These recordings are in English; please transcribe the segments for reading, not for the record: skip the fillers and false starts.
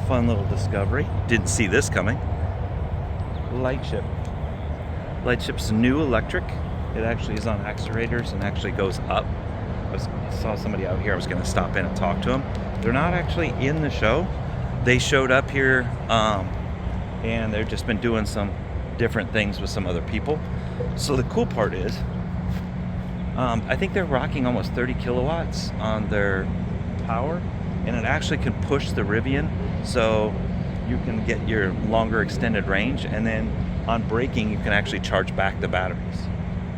fun little discovery. Didn't see this coming. Lightship. Lightship's new electric. It actually is on accelerators and actually goes up. I saw somebody out here. I was going to stop in and talk to them. They're not actually in the show. They showed up here and they've just been doing some different things with some other people. So the cool part is, I think they're rocking almost 30 kilowatts on their power, and it actually can push the RVing, so you can get your longer extended range, and then on braking you can actually charge back the batteries.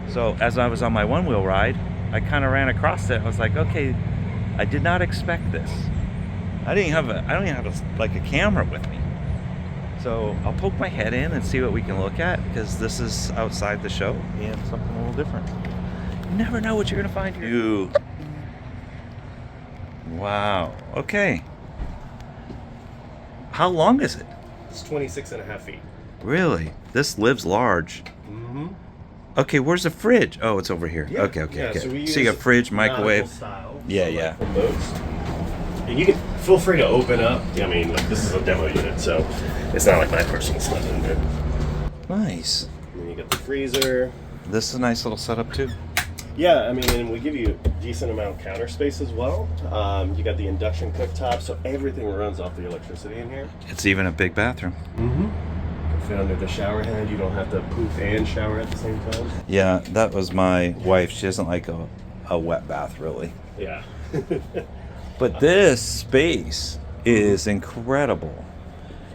So as I was on my one-wheel ride, I kind of ran across it. I was like, okay, I did not expect this. I don't even have like a camera with me. So I'll poke my head in and see what we can look at, because this is outside the show and something a little different. You never know what you're gonna find here. Ooh. Wow. Okay. How long is it? It's 26.5 feet. Really? This lives large. Mm-hmm. Okay, where's the fridge? Oh, it's over here. Yeah. Okay. Yeah, so we you got fridge, microwave. Style, Yeah, so yeah. Like boats. And you can feel free to open up. I mean, like, this is a demo unit, so it's not like my personal stuff in there. Nice. And then you got the freezer. This is a nice little setup too. Yeah, I mean, and we give you a decent amount of counter space as well. You got the induction cooktop, so everything runs off the electricity in here. It's even a big bathroom. Mm-hmm. You can fit under the shower head. You don't have to poop and shower at the same time. Yeah, that was my wife. She doesn't like a wet bath, really. Yeah. But this space is incredible.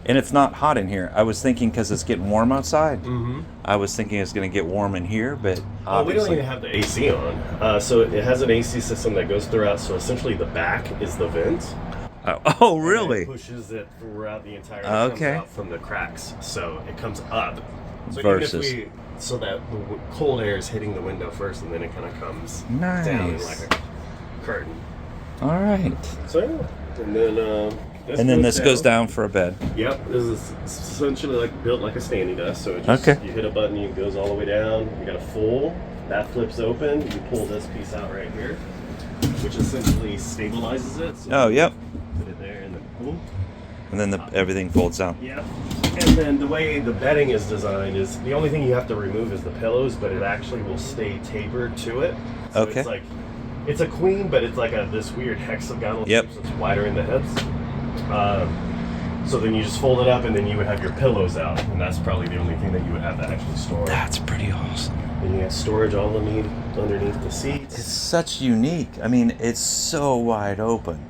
And it's not hot in here. I was thinking, because it's getting warm outside, I was thinking it's going to get warm in here, but we don't even have the AC on. So it has an AC system that goes throughout. So essentially the back is the vent. Oh, really? And it pushes it throughout the entire. Okay. It comes out from the cracks, so it comes up. So Versus. So that the cold air is hitting the window first, and then it kind of comes Nice. down like a curtain. All right. So yeah, and then this goes down for a bed. Yep, this is essentially like built like a standing desk. So it just, you hit a button, it goes all the way down. You got a full that flips open. You pull this piece out right here, which essentially stabilizes it. So yep. Put it there, and then boom. And then everything folds down. Yeah. And then the way the bedding is designed is the only thing you have to remove is the pillows, but it actually will stay tapered to it. So Okay. It's like, it's a queen, but it's like this weird hexagonal Yep. shape, so it's wider in the hips. So then you just fold it up, and then you would have your pillows out, and that's probably the only thing that you would have to actually store. That's pretty awesome. And you have storage all underneath the seats. It's such unique. I mean, it's so wide open.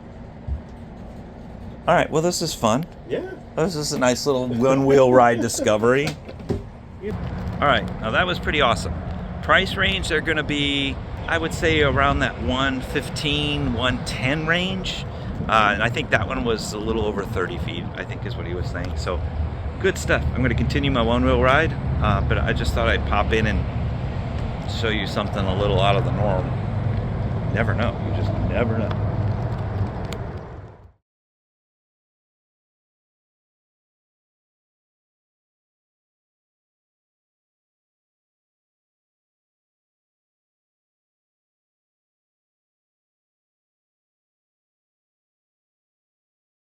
All right, well, this is fun. Yeah. This is a nice little one-wheel ride discovery. All right, now that was pretty awesome. Price range, they're going to be, I would say, around that 115, 110 range. And I think that one was a little over 30 feet, I think is what he was saying. So good stuff. I'm going to continue my one-wheel ride, but I just thought I'd pop in and show you something a little out of the norm. Never know. You just never know.